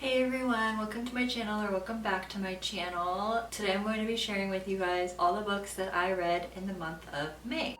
Hey everyone, welcome to my channel or welcome back to my channel. Today I'm going to be sharing with you guys all the books that I read in the month of May.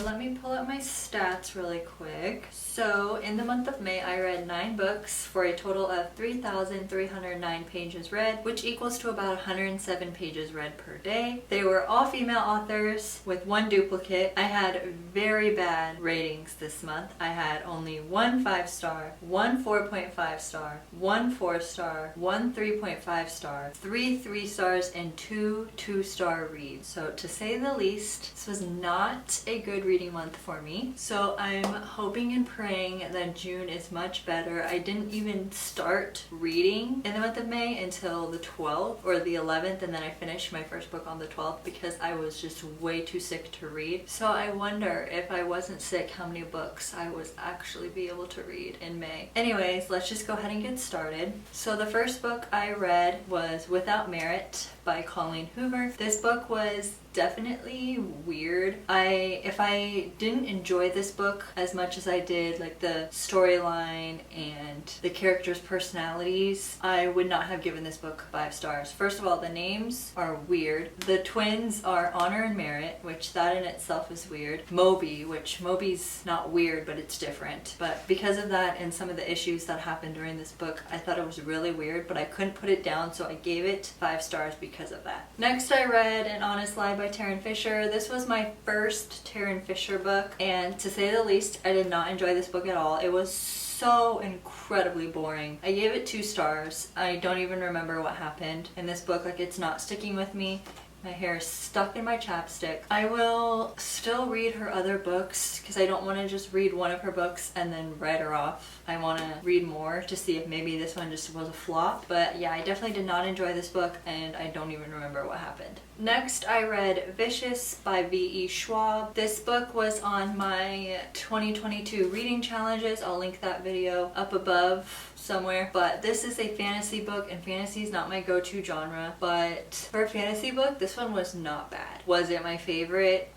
Let me pull up my stats really quick. So in the month of May, I read 9 books for a total of 3,309 pages read, which equals to about 107 pages read per day. They were all female authors with 1 duplicate. I had very bad ratings this month. I had only 1 5-star, 1 4.5 star, 1 4-star, 1 3.5 star, 3 3-stars, and 2 2-star reads. So to say the least, this was not a good reading month for me. So I'm hoping and praying that June is much better. I didn't even start reading in the month of May until the 12th or the 11th, and then I finished my first book on the 12th because I was just way too sick to read. So I wonder if I wasn't sick, how many books I would actually be able to read in May. Anyways, let's just go ahead and get started. So the first book I read was Without Merit by Colleen Hoover. This book was definitely weird. If I didn't enjoy this book as much as I did like the storyline and the characters' personalities, I would not have given this book 5 stars. First of all, the names are weird. The twins are Honor and Merit, which that in itself is weird. Moby, which Moby's not weird, but it's different. But because of that and some of the issues that happened during this book, I thought it was really weird, but I couldn't put it down, so I gave it 5 stars because of that. Next, I read An Honest Lie by Tarryn Fisher. This was my first Tarryn Fisher book, and to say the least, I did not enjoy this book at all. It was so incredibly boring. I gave it 2 stars. I don't even remember what happened in this book. Like, it's not sticking with me. My hair is stuck in my chapstick. I will still read her other books because I don't want to just read one of her books and then write her off. I want to read more to see if maybe this one just was a flop. But yeah, I definitely did not enjoy this book and I don't even remember what happened. Next, I read Vicious by V.E. Schwab. This book was on my 2022 reading challenges. I'll link that video up above somewhere. But this is a fantasy book, and fantasy is not my go-to genre. But for a fantasy book, this one was not bad. Was it my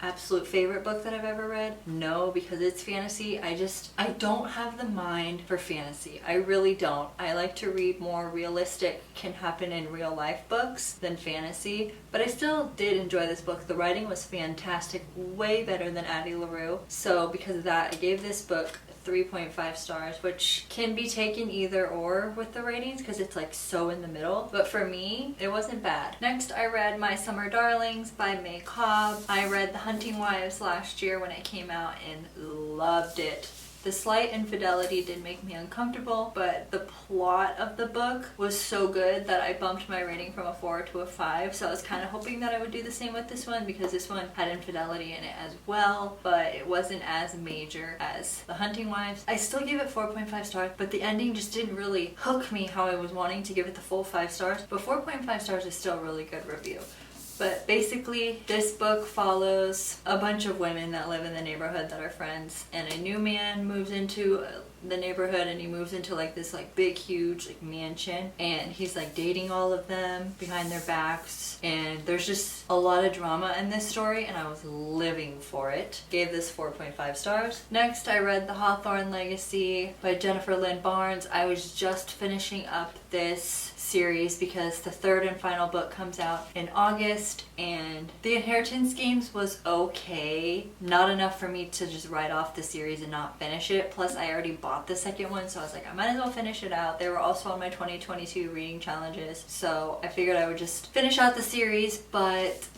absolute favorite book that I've ever read? No, because it's fantasy. I don't have the mind for fantasy. I really don't. I like to read more realistic, can happen in real life books than fantasy. But I still did enjoy this book. The writing was fantastic, way better than Addie LaRue. So because of that, I gave this book 3.5 stars, which can be taken either or with the ratings because it's like so in the middle. But for me, it wasn't bad. Next, I read My Summer Darlings by May Cobb. I read The Hunting Wives last year when it came out and loved it. The slight infidelity did make me uncomfortable, but the plot of the book was so good that I bumped my rating from a 4 to a 5. So I was kind of hoping that I would do the same with this one because this one had infidelity in it as well, but it wasn't as major as The Hunting Wives. I still give it 4.5 stars, but the ending just didn't really hook me how I was wanting to give it the full 5 stars. But 4.5 stars is still a really good review. But basically, this book follows a bunch of women that live in the neighborhood that are friends, and a new man moves into the neighborhood, and he moves into like this like big huge like mansion, and he's like dating all of them behind their backs, and there's just a lot of drama in this story, and I was living for it. Gave this 4.5 stars. Next, I read The Hawthorne Legacy by Jennifer Lynn Barnes. I was just finishing up this series because the 3rd and final book comes out in August, and The Inheritance Games was okay. Not enough for me to just write off the series and not finish it. Plus, I already bought the 2nd one, so I was like, I might as well finish it out. They were also on my 2022 reading challenges, so I figured I would just finish out the series, but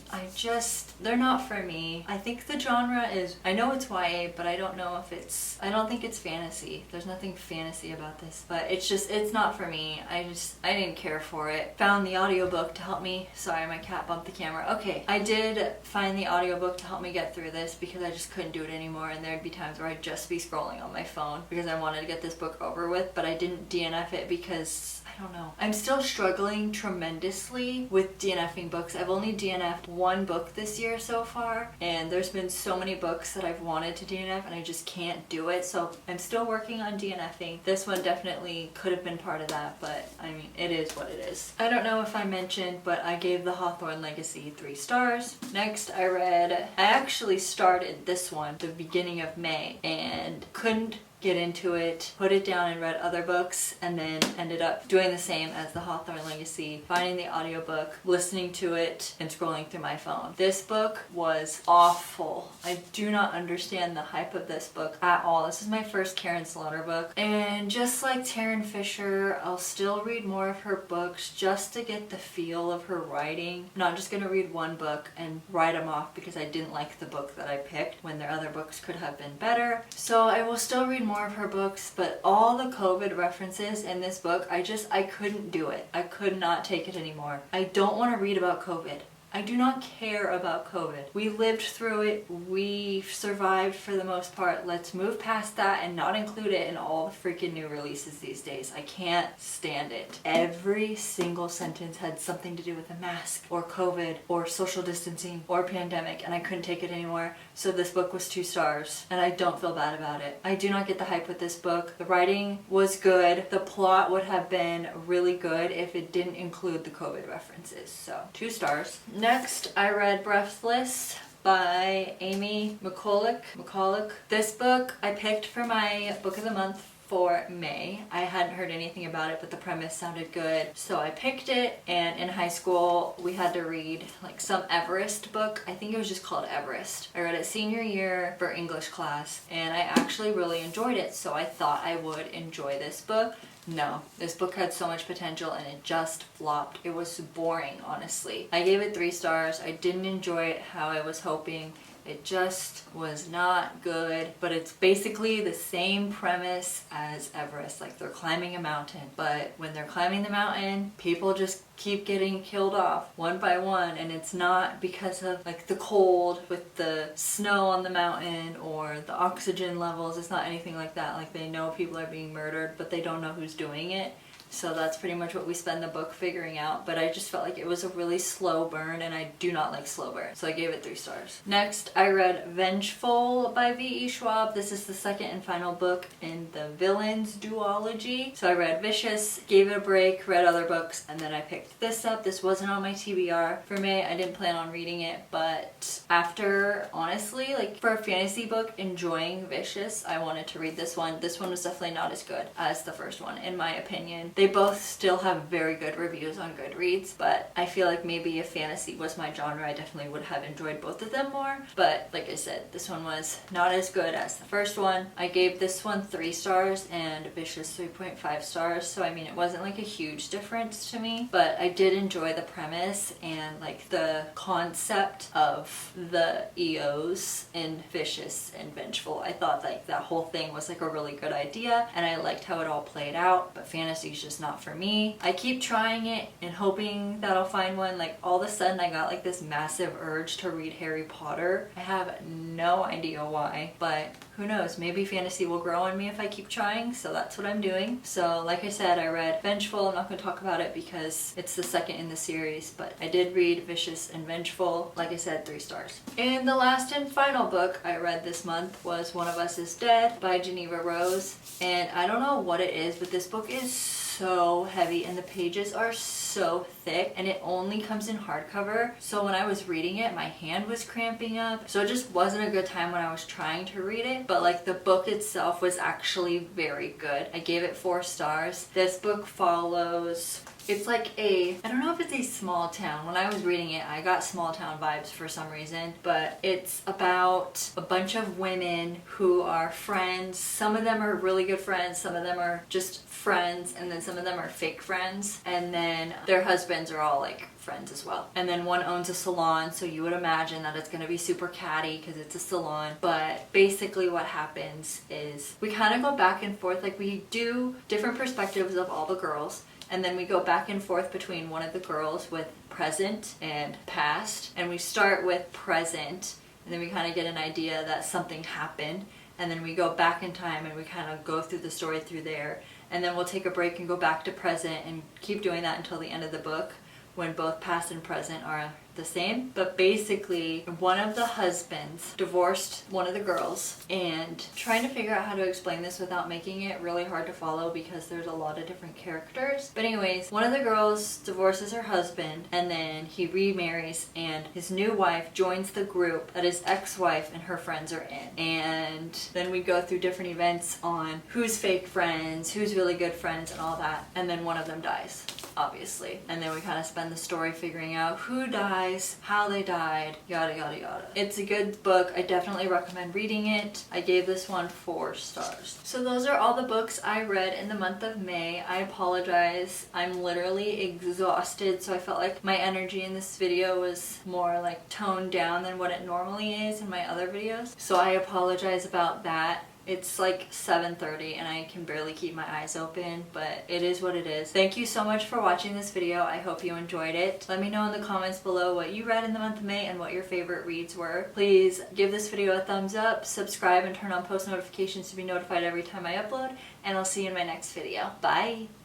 they're not for me. I think the genre is, I know it's YA, but I don't think it's fantasy. There's nothing fantasy about this, but it's not for me. I didn't care for it. Found the audiobook to help me. Sorry, my cat bumped the camera. Okay, I did find the audiobook to help me get through this because I just couldn't do it anymore, and there'd be times where I'd just be scrolling on my phone because I wanted to get this book over with, but I didn't DNF it because I don't know. I'm still struggling tremendously with DNFing books. I've only DNF'd one book this year so far, and there's been so many books that I've wanted to DNF and I just can't do it, so I'm still working on DNFing. This one definitely could have been part of that, but I mean, it is what it is. I don't know if I mentioned, but I gave the Hawthorne Legacy 3 stars. Next, I actually started this one the beginning of May and couldn't get into it, put it down and read other books, and then ended up doing the same as the Hawthorne Legacy, finding the audiobook, listening to it, and scrolling through my phone. This book was awful. I do not understand the hype of this book at all. This is my first Karen Slaughter book, and just like Taryn Fisher, I'll still read more of her books just to get the feel of her writing. I'm not just gonna read one book and write them off because I didn't like the book that I picked when their other books could have been better. So I will still read more of her books, but all the COVID references in this book, I couldn't do it. I could not take it anymore. I don't want to read about COVID. I do not care about COVID. We lived through it. We survived for the most part. Let's move past that and not include it in all the freaking new releases these days. I can't stand it. Every single sentence had something to do with a mask or COVID or social distancing or pandemic, and I couldn't take it anymore. So this book was 2 stars, and I don't feel bad about it. I do not get the hype with this book. The writing was good. The plot would have been really good if it didn't include the COVID references. So 2 stars. Next, I read Breathless by Amy McCulloch. This book I picked for my book of the month for May. I hadn't heard anything about it, but the premise sounded good, so I picked it. And in high school we had to read like some Everest book. I think it was just called Everest. I read it senior year for English class, and I actually really enjoyed it, so I thought I would enjoy this book. No, this book had so much potential and it just flopped. It was boring, honestly. I gave it 3 stars. I didn't enjoy it how I was hoping. It just was not good, but it's basically the same premise as Everest. Like, they're climbing a mountain, but when they're climbing the mountain, people just keep getting killed off one by one, and it's not because of like the cold with the snow on the mountain or the oxygen levels. It's not anything like that. Like, they know people are being murdered, but they don't know who's doing it. So that's pretty much what we spend the book figuring out, but I just felt like it was a really slow burn, and I do not like slow burn, so I gave it 3 stars. Next, I read Vengeful by V.E. Schwab. This is the second and final book in the Villains duology. So I read Vicious, gave it a break, read other books, and then I picked this up. This wasn't on my TBR for May. I didn't plan on reading it, but after, honestly, like for a fantasy book, enjoying Vicious, I wanted to read this one. This one was definitely not as good as the first one, in my opinion. They both still have very good reviews on Goodreads, but I feel like maybe if fantasy was my genre, I definitely would have enjoyed both of them more. But like I said, this one was not as good as the first one. I gave this one 3 stars and Vicious 3.5 stars, so I mean, it wasn't like a huge difference to me, but I did enjoy the premise and like the concept of the EOs in Vicious and Vengeful. I thought like that whole thing was like a really good idea, and I liked how it all played out, but fantasy's just not for me. I keep trying it and hoping that I'll find one. Like, all of a sudden I got like this massive urge to read Harry Potter. I have no idea why, but who knows, maybe fantasy will grow on me if I keep trying, so that's what I'm doing. So like I said, I read Vengeful. I'm not going to talk about it because it's the second in the series, but I did read Vicious and Vengeful. Like I said, 3 stars. And the last and final book I read this month was One of Us is Dead by Geneva Rose, and I don't know what it is, but this book is so heavy and the pages are so thick, and it only comes in hardcover, so when I was reading it my hand was cramping up, so it just wasn't a good time when I was trying to read it. But like, the book itself was actually very good. I gave it 4 stars. This book follows, it's like I don't know if it's a small town. When I was reading it, I got small town vibes for some reason, but it's about a bunch of women who are friends. Some of them are really good friends, some of them are just friends, and then some of them are fake friends, and then their husbands are all like friends as well. And then one owns a salon, so you would imagine that it's going to be super catty because it's a salon. But basically what happens is we kind of go back and forth. Like, we do different perspectives of all the girls, and then we go back and forth between one of the girls with present and past, and we start with present, and then we kind of get an idea that something happened, and then we go back in time and we kind of go through the story through there, and then we'll take a break and go back to present and keep doing that until the end of the book, when both past and present are the same, but basically one of the husbands divorced one of the girls, and trying to figure out how to explain this without making it really hard to follow because there's a lot of different characters. But anyways, one of the girls divorces her husband, and then he remarries, and his new wife joins the group that his ex-wife and her friends are in. And then we go through different events on who's fake friends, who's really good friends, and all that. And then one of them dies, obviously. And then we kind of spend the story figuring out who dies, how they died, yada yada yada. It's a good book. I definitely recommend reading it. I gave this one 4 stars. So those are all the books I read in the month of May. I apologize. I'm literally exhausted, so I felt like my energy in this video was more like toned down than what it normally is in my other videos. So I apologize about that. It's like 7:30 and I can barely keep my eyes open, but it is what it is. Thank you so much for watching this video. I hope you enjoyed it. Let me know in the comments below what you read in the month of May and what your favorite reads were. Please give this video a thumbs up, subscribe, and turn on post notifications to be notified every time I upload, and I'll see you in my next video. Bye!